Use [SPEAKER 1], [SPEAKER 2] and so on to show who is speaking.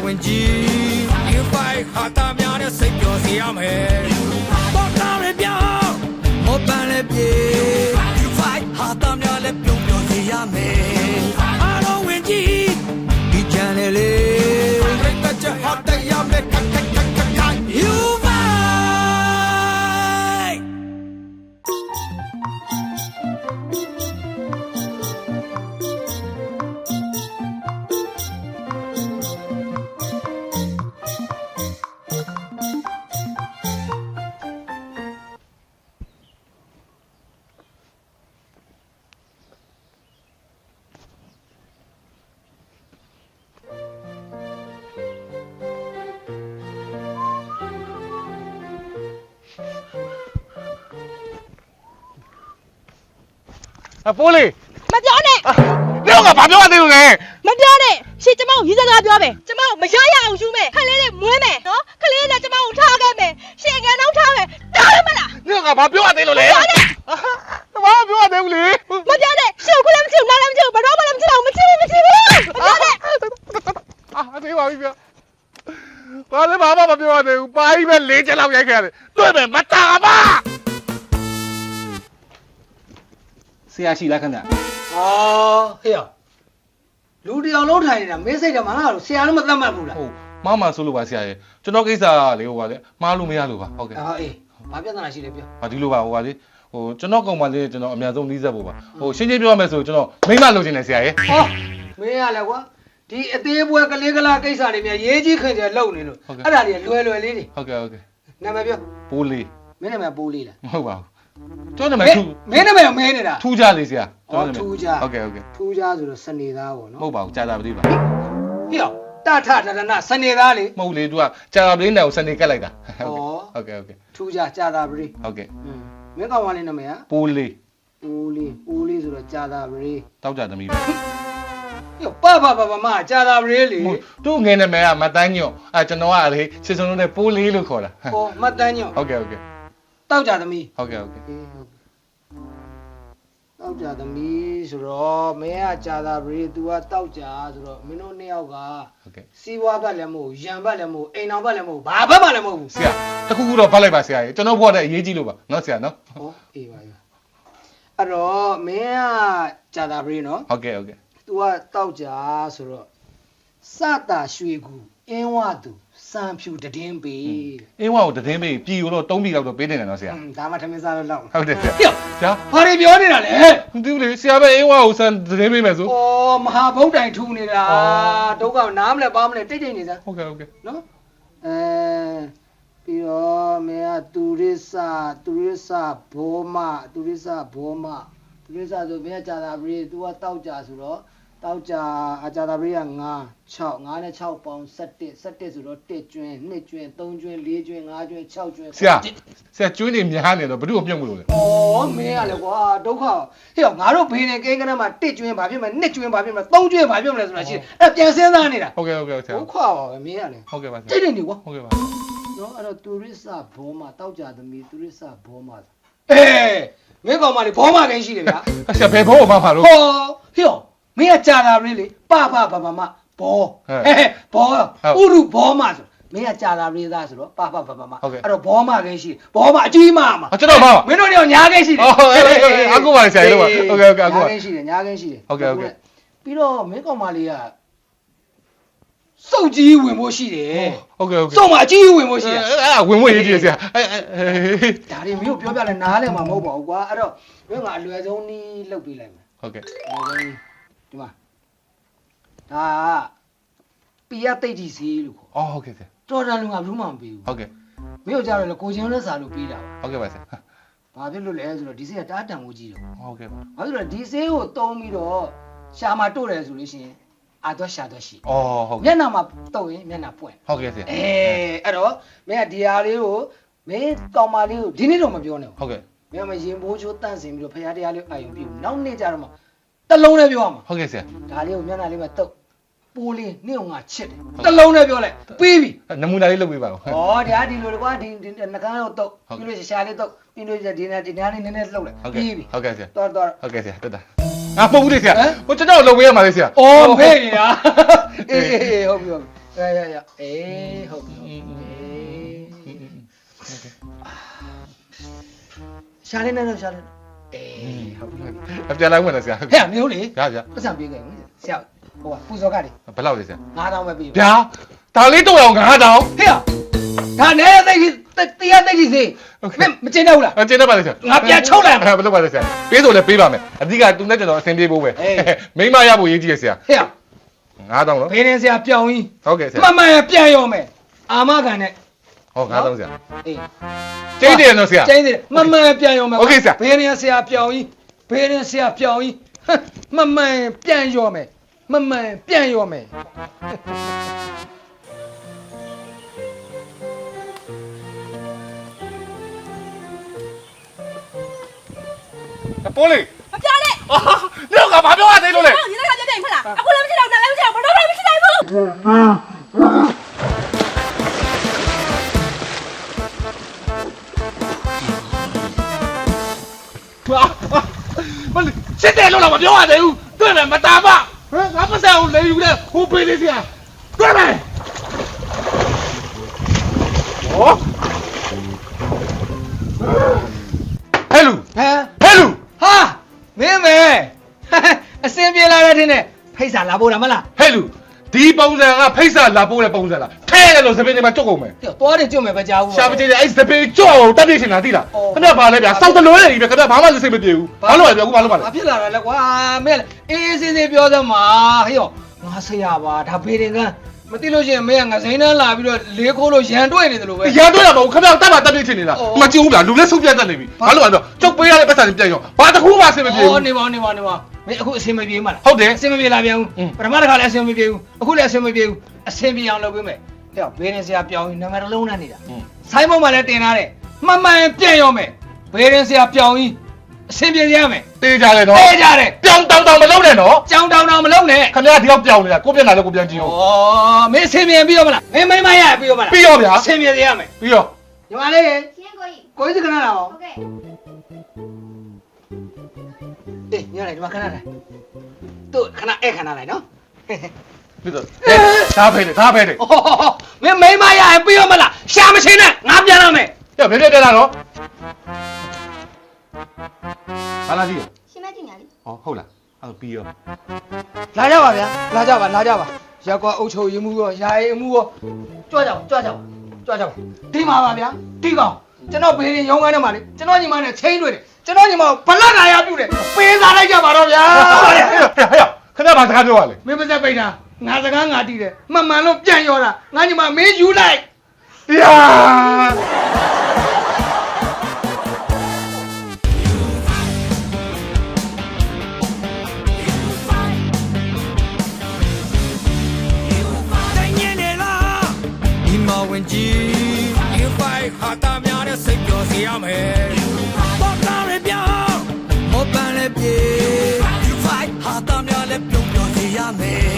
[SPEAKER 1] ဝင်ကြီးယူဖိုင်ဟာတာများနဲ့စိတ်ပျော်စေရမယ်ပေါ်ကားရပြောင်းမောပန်းလည်းပြေယူဖိုင်ဟာတာများလည်းပြုံးပျော်စေရမယ်အားလုံးဝင်ကြီးဒီချန်နယ်လေးရိတ်တချဟာတရားမဲ့ခက်ခက်ခက်ခက်ယူဖိုင်
[SPEAKER 2] ပိုးလေး
[SPEAKER 3] မပြောနဲ့
[SPEAKER 2] ဒီကဘာပြောရသေးလို့လဲ
[SPEAKER 3] မပြောနဲ့ရှင်ကျမကိုရေးစကားပြောမယ်ကျမကိုမရရအောင်ယူမယ်ခလေးလေးမွေးမယ်နော်ခလေးလေးကျမကိုထားခဲ့မယ်ရှင်ငန်းတော့ထားမယ်တားရမလား
[SPEAKER 2] ဒီကဘာပြောရသေးလို့လဲဘာပြောရသေးဘူးလေ
[SPEAKER 3] မပြောနဲ့ရှင်ကိုလည်းမချစ်ဘူးနားလည်းမချစ်ဘူးဘာတော့မှလည်းမချစ်အောင်မချစ်ဘူးမပြောနဲ့
[SPEAKER 2] သေးပါပြီဗျဘာလဲဘာမှမပြောရသေးဘူးပါကြီးပဲ၄ချက်လောက်ရိုက်ခဲ့ရတယ်တွေ့မယ်မတာပါဆရာရှိလားခင်ဗျာ
[SPEAKER 4] ဟေ့လူတယောက်လုံးထိုင်နေတာမင်းစိတ်ကမှငါ့ကိုဆရာလည်းမသတ်မှတ်ဘူးလား
[SPEAKER 2] ဟုတ်မမဆိုးလို့ပါဆရာရေကျွန်တော်ကိစ္စလေးဟိုပါလေမှားလို့မရလို့ပါဟုတ်ကဲ့
[SPEAKER 4] အေးဘာပြဿနာရှိလဲပြော
[SPEAKER 2] ဟာဒီလိုပါဟိုပါလေဟိုကျွန်တော်ကောင်မလေးကျွန်တော်အများဆုံးနှီးစက်ဖို့ပါဟိုရှင်းရှင်းပြောရမယ်ဆိုကျွန်တော်မိမလိုချင်တယ်ဆရာရေ
[SPEAKER 4] ဟောမင်းရလဲကွာဒီအသေးပွဲကလေးကလာကိစ္စတွေများရေးကြီးခင်ကျလုံနေလို့အဲ့ဒါတွေလွယ်လွယ်လေးတွေ
[SPEAKER 2] ဟုတ်ကဲ့ဟုတ်ကဲ့
[SPEAKER 4] နာမည်ပြော
[SPEAKER 2] ပိုးလေး
[SPEAKER 4] မင်းနာမည်ပိုးလေးလား
[SPEAKER 2] မဟုတ်ပါဘူးကျွန်တော်နာမည်ထူ
[SPEAKER 4] မင်းနာမည်မင်းနေတာ
[SPEAKER 2] ထူးကြလေးဆရာ
[SPEAKER 4] ကျွန်တော်နာမည်ထူးကြ
[SPEAKER 2] ဟုတ်ကဲ့ဟုတ်ကဲ့
[SPEAKER 4] ထူးကြဆိုတော့စနေသားပေါ့နော်
[SPEAKER 2] မဟုတ်ပါဘူးကြာတာပတိပါ
[SPEAKER 4] ဟေ့တထထထနာစနေသားလေ
[SPEAKER 2] မဟုတ်လေ तू ကကြာတာပတိနဲ့ကိုစနေကတ်လိုက်တာဟုတ်ကဲ့ဟုတ်ကဲ့
[SPEAKER 4] ထူးကြကြာတာပတိ
[SPEAKER 2] ဟုတ်ကဲ့
[SPEAKER 4] မင်းကောင်မလေးနာမည်က
[SPEAKER 2] ပိုးလေး
[SPEAKER 4] ပိုးလေးဆိုတော့ကြာတာပတိ
[SPEAKER 2] တောက်ကြသမီးပါ
[SPEAKER 4] ပါမကြာတာပတိလေ
[SPEAKER 2] သူ့ငယ်နာမည်ကမတန်းညော့ကျွန်တော်ကလေစစ်စုံလုံးနဲ့ပိုးလေးလို့ခေါ်တာ
[SPEAKER 4] ဟောမတန်းညော့
[SPEAKER 2] ဟုတ်ကဲ့ဟုတ်ကဲ့
[SPEAKER 4] တောက်ကြသမီး
[SPEAKER 2] ဟုတ်ကဲ့ဟုတ်ကဲ့
[SPEAKER 4] တောက်ကြသမီးဆိုတော့မင်းကကြာတာပရိ तू ကတောက်ကြဆိုတော့မင်းတို့နှစ်ယောက်က
[SPEAKER 2] ဟုတ်ကဲ့
[SPEAKER 4] စီးပွားဘက်လည်းမဟုတ်ရံဘက်လည်းမဟုတ်အိမ်အောင်ဘက်လည်းမဟုတ်ဘာဘက်မှလည်းမဟုတ်ဘူး
[SPEAKER 2] ဆရာတခုခုတော့ဖတ်လိုက်ပါဆရာရေကျွန်တော်ဘွားတဲ့အရေးကြီးလို့ပါနော်ဆရာနော်
[SPEAKER 4] ဟောအေးပါအဲ့တော့မင်းကကြာတာပရိနော်
[SPEAKER 2] ဟုတ်ကဲ့ဟုတ်ကဲ့
[SPEAKER 4] तू ကတောက်ကြဆိုတော့စတာရွှေကူအင်းဝသူစံဖြူတည်င်းပေး
[SPEAKER 2] အင်းဝကိုတည်င်းပေးပြည်ကိုတော့3ပြည်လောက်တော့ပေးနေတယ်နော်ဆရာ
[SPEAKER 4] ဒါမှထမင်းစားလို့လောက်
[SPEAKER 2] ဟုတ်တယ်ဆရာ
[SPEAKER 4] ဘာတွေပြောနေတာလဲ
[SPEAKER 2] သူလေဆရာပဲအင်းဝကိုစံတည်င်းပေးမယ်ဆို
[SPEAKER 4] ဩမဟာဗုဒ္ဓတိုင်ထူနေတာဒုက္ခနားမလဲပါမလဲတိတ်နေစမ်း
[SPEAKER 2] ဟုတ်ကဲ့ဟုတ်ကဲ့
[SPEAKER 4] နော်ပြီးတော့မင်းကတူရစ်စာဘောမဆိုမင်းကကြာတာပြီ तू ကတောက်ကြဆိုတော့တောက်ကြကြာတာပြီက9 6နဲ့6ပေါင်း17ဆိုတော့1ကျွင်း2ကျွင်း3ကျွင်း4ကျွင်း5ကျွင်း6ကျွင်း
[SPEAKER 2] ဆရာကျွင်းနေများနေတော့ဘယ်သူ့ကိုမြုပ်မလို့လဲ
[SPEAKER 4] ဩမင်းကလည်းကွာဒုက္ခဟေ့ငါတို့ဘေးနေကိန်းကနမှာ1ကျွင်းဘာဖြစ်မလဲ2ကျွင်းဘာဖြစ်မလဲ3ကျွင်းဘာဖြစ်မလဲဆိုတာရှိတယ်အဲ့ပြန်စဉ်းစားနေတာ
[SPEAKER 2] ဟုတ်ကဲ့ဆရာ
[SPEAKER 4] ဒုက္ခပါပဲမင်းကလည်း
[SPEAKER 2] ဟုတ်ကဲ့ပါဆရာ
[SPEAKER 4] တိတ်နေကွာ
[SPEAKER 2] ဟုတ်ကဲ့ပါ
[SPEAKER 4] နော်အဲ့တော့တူရစ်စာဘောမတောက်ကြသမီးတူရစ်စာဘောမအေးမင်းကောင်မလေးဘောမကိန်းရှိတယ်ဗျာ
[SPEAKER 2] ဆရာဘယ်ဘောမှာပါလို့
[SPEAKER 4] ဟောဟေ့မင်းကကြာတာပြီလေပဘာဘောဘောဥရုဘောမဆိုမင်းကကြာတာပြီသားဆိုတော့ပဘာအဲ့တော့ဘောမကိန်းရှိဘောမအကြီးမမှာ
[SPEAKER 2] ကျွန်တော်ပါ
[SPEAKER 4] မင်းတို့တွေကညာကိန်းရှိတယ်
[SPEAKER 2] အကူပါဆရာတို့ပါဟုတ်ကဲ့အကူ
[SPEAKER 4] ပါညာကိန်းရှိတယ်
[SPEAKER 2] ဟုတ်ကဲ့
[SPEAKER 4] ပြီးတော့မင်းကောင်မလေးကစုပ်ကြီးဝင်ဖို့ရှိတယ်
[SPEAKER 2] ဟုတ်ကဲ့
[SPEAKER 4] စုပ်မှာအကြီးဝင်ဖို့ရှိတယ်
[SPEAKER 2] အဲ့ဝင်ဖို့ရေးကြည့်ဆရာ
[SPEAKER 4] ဒါတွေမျိုးပြောပြလဲနားလဲမှာမဟုတ်ပါဘူးကွာအဲ့တော့မင်းကအလွယ်ဆုံးနီးလုပ်ပေးလိုက်မယ်
[SPEAKER 2] ဟုတ်ကဲ့
[SPEAKER 4] ဒီမှာဒါပီယတိတ်ကြီးစီလို့ခေါ်
[SPEAKER 2] ဟုတ်ကဲ့ဆရာ
[SPEAKER 4] တော်တန်လူကဘူးမှမပေးဘူး
[SPEAKER 2] ဟုတ်ကဲ့
[SPEAKER 4] မင်းတို့ကြားရလဲကိုချင်းလက်စာလို့ပေးတာ
[SPEAKER 2] ဟုတ်ကဲ့ပါဆရာ
[SPEAKER 4] ဘာဖြစ်လို့လဲဆိုတော့ဒီဆေးကတားတန်ကိုကြီးတယ်
[SPEAKER 2] ဟုတ်ကဲ့ပါ
[SPEAKER 4] ဘာလို့လဲဒီဆေးကိုတုံးပြီးတော့ရှာမှာတို့တယ်ဆိုလို့ရှိရင်အာတော့ရှာတော့ရှိ
[SPEAKER 2] ဟုတ်
[SPEAKER 4] မျက်နှာမှာတုံးရင်မျက်နှာပွင့်
[SPEAKER 2] ဟုတ်ကဲ့ဆရာ
[SPEAKER 4] အဲ့တော့မင်းကဒီဟာလေးကိုမင်းကောင်မလေးကိုဒီနေ့တော့မပြောနဲ့
[SPEAKER 2] ဟုတ်ကဲ့
[SPEAKER 4] မင်းကရင်ဘိုးချိုးတန့်စင်ပြီးတော့ဖရားတရားလေးအာယုံပြုနောက်နေ့ကျတော့မှတလုံးနဲ့ပြောရမှာ
[SPEAKER 2] ဟုတ်ကဲ့ဆရာ
[SPEAKER 4] ဒါလေးကိုမျက်နှာလေးမှာတုပ်ပိုးလေးနေ့ကငါချစ်တယ်တလုံးနဲ့ပြောလိုက်ပြီးပြီ
[SPEAKER 2] နမူနာလေးလုပ်ပေးပါဦး
[SPEAKER 4] ဒါဒီလိုလေကွာဒီနှကန်းကိုတုပ်ပြီးလို့ရှာလေးတုပ်ပြီးလို့ဒီနားလေးနည်းနည်းလှုပ်လိုက်ပြီးပြီ
[SPEAKER 2] ဟုတ်ကဲ့ဆရာ
[SPEAKER 4] တော်
[SPEAKER 2] ဟုတ်ကဲ့ဆရာတက်တာငါပုံဘူးလေဆရာဟိုကျွန်တော်လုပ်ပေးရမှာလေဆရာ
[SPEAKER 4] ဖေးနေတာအေးဟုတ်ပြီ ရအေးဟုတ်ပြီရှာနေတော့ရှာနေအေးဟုတ်ပြီ
[SPEAKER 2] အပြန်လိုက်ဝင်တယ်ဆရာ
[SPEAKER 4] ဟဲ့မျိုးလေ
[SPEAKER 2] ဗျာ
[SPEAKER 4] ပတ်စံပြေးခဲ့ဦးဆရာဟိုကပူစောကလေ
[SPEAKER 2] ဘယ်လောက်လဲဆရာ
[SPEAKER 4] 9000ပဲပြေး
[SPEAKER 2] ဗျာဒါလေးတော့အောင်9000
[SPEAKER 4] ဟဲ့ဒါနဲ့သိတရားသိကြီးစေမကျင်းတော့ဘူးလား
[SPEAKER 2] အကျင်းတော့ပါလေဆရာ
[SPEAKER 4] ငါပြန်ချုပ်လိုက်
[SPEAKER 2] ဘယ်လိုပါလဲဆရာပေးဆိုလဲပေးပါမယ်အဓိကသူနဲ့ကျွန်တော်အဆင်ပြေဖို့ပဲမိမရဖို့ရေးကြည့်ရဆရာ
[SPEAKER 4] ဟဲ့
[SPEAKER 2] 9000နော်
[SPEAKER 4] ဘေးရင်ဆရာပြောင်းကြီး
[SPEAKER 2] ဟုတ်ကဲ့ဆရာ
[SPEAKER 4] မန်ပြန်ရောမယ်အာမခံနဲ့
[SPEAKER 2] ဟော9000ဆရာ
[SPEAKER 4] အေး
[SPEAKER 2] ကျင်းတယ်နော်ဆရာ
[SPEAKER 4] ကျင်းတယ်မန်ပြန်ရောမယ်
[SPEAKER 2] โอเคဆရာ
[SPEAKER 4] ဘေးရင်ဆရာပြောင်းကြီးဘေးရင်ဆရာပြောင်းကြီးမန်ပြန်ရောမယ်မန်ပြန်ရောမယ်
[SPEAKER 2] ပိုးလေး
[SPEAKER 3] မပြောနဲ့
[SPEAKER 2] နေကဘာပြောရသေးလို့လဲ
[SPEAKER 3] ဒီလိုကပြပြမလားအခုလည်းမရှိတော့လည်းမရှိတော့ဘာလို့မရှိနိုင်ဘူး
[SPEAKER 2] မလေးစစ်တယ်လို့တော့မပြောရသေးဘူးတွေ့မယ်မတာမငါပတ်စံကိုလေယူတယ်ဟိုပေးလေးဆရာတွေ့မယ်ဟောဟဲ့လူ
[SPEAKER 4] ဟမ်
[SPEAKER 2] ဟဲ့လူ
[SPEAKER 4] ဟာမင်းမဲအစင်ပြေလာတဲ့ထင်းနဲ့ဖိတ်စာလာပို့တာမလား
[SPEAKER 2] ဟဲ့လူဒီပုံစံကဖိတ်စာလာပို့တဲ့ပုံစံလားထဲတယ်လို့စပင်းတွေမှာကြုတ်ကုန်မယ်
[SPEAKER 4] သွားတယ်ကျွတ်မယ်ပဲကြားဘူး
[SPEAKER 2] ရှာပကြည့်တယ်အဲ့စပင်းကြောက်အောင်တက်ပြစ်ချင်တာသိလားခဏပါလဲဗျာစောက်တလွဲနေပြီဗျာခဏဘာမှစိတ်မပြေဘူးဘာလို့လဲဗျာအခုဘာလို့ပါလဲ
[SPEAKER 4] ဘာဖြစ်လာတာလဲကွာမင်းအေးစေးစေးပြောစမ်းပါဟေ့ရောငါဆရာပါဒါဖေးရင်ကမသိလို့ရှိရင်မင်းကငါစိမ်းနှန်းလာပြီးတော့လေးခိုးလို့ရန်တွေ့နေတယ်လို့ပဲ
[SPEAKER 2] ရန်တွေ့တာမဟုတ်ခဏတက်ပါတက်ပြစ်ချင်နေတာမကြည့်ဘူးဗျာလူလည်းဆုံးပြတ်တတ်နေပြီဘာလို့လဲတော့ကျုပ်ပေးရတဲ့ပတ်စံပြန်ရောဘာတခုမှအဆင်မပြေဘူး
[SPEAKER 4] နေပါမင်းအခုအစင်မပြေမှလား
[SPEAKER 2] ဟုတ်တယ်
[SPEAKER 4] အစင်မပြေလာပြန်ဘူးပထမတစ်ခါလည်းအစင်မပြေဘူးအခုလည်းအစင်မပြေဘူးအစင်ပြေအောင်လုပ်ပေးမယ်ဟဲ့ဘေးရင်ဆရာပြောင်းရင်နံပါတ်တစ်လုံးနဲ့နေတာဆိုင်းဘုံမှာလည်းတင်ထားတယ်မှန်ပြန်ရောမယ်ဘေးရင်ဆရာပြောင်းရင်အစင်ပြေရမယ်
[SPEAKER 2] တေးကြတယ်နော်
[SPEAKER 4] တေးကြတယ်
[SPEAKER 2] ပြောင်းတောင်းမလုံးနဲ့နော်
[SPEAKER 4] ကြောင်တောင်မလုံးနဲ့
[SPEAKER 2] ခင်ဗျားဒီရောက်ပြောင်းနေတာကိုပြန်လာလို့ကိုပြန်ကြည့်အောင်
[SPEAKER 4] ဩမင်းအစင်ပြေပြီးရောမလားမင်းမိမရပြီးရောမလား
[SPEAKER 2] ပြီးရောဗျာ
[SPEAKER 4] အစင်ပြေရမယ်
[SPEAKER 2] ပြီးရော
[SPEAKER 4] ညီမလေး
[SPEAKER 3] ရှင်ကိုကြီး
[SPEAKER 4] ကိုကြီးစကနာလား
[SPEAKER 3] ဟုတ်ကဲ့
[SPEAKER 4] အေးညလိုက်ဒီမှာခဏလိုက်တို့ခဏအဲ့ခဏလိုက်နော်
[SPEAKER 2] ပြီးတော့ဒါဖဲတယ်ဒါဖဲတယ်
[SPEAKER 4] မင်းမိမရပြီးရောမလားရှာမချင်းနဲ့ငါပြန်တော့မယ်
[SPEAKER 2] ပြဘယ်ပြလာတော့ဟာလာကြည့်
[SPEAKER 3] ရှင်မကြည့်ညာလေ
[SPEAKER 2] ဟောဟုတ်လားအဲ့ပြီးရော
[SPEAKER 4] လာကြပါဗျာလာကြပါရက်ကွာအုပ်ချုပ်ရေးမှုရောယာရေးမှုရောကြွကြပါဒီမှာပါဗျာဒီကောင်ကျွန်တော်ဘေးရင်ရုံးကန်းထဲမှာလေကျွန်တော်ညီမနဲ့ချင်းတွေ့တယ်ကျွန်တော်ညီမကိုဘလက်နာရပြုတ်တယ်ပေးစားလိုက်ကြပါတော့ဗျာ
[SPEAKER 2] ဟဲ့ခင်ဗျားဘာစကားပြောရလဲ
[SPEAKER 4] မင်းပါစက်ပိတ်တာငါစကားငါတီးတယ်မှန်လို့ပြန်ရောတာငါညီမမင်းယူလိုက်
[SPEAKER 2] ယာ
[SPEAKER 1] တိုင်းနေနေလားဒီမဝင်ကြီး You fight ဟာတာများနဲ့စိတ်ပျော်စေရမယ်ပေါ့ကားရပြောင်းမောပန်းလည်းပြေ You fight ဟာတာများလည်းပြုံးပျော်စေရမယ်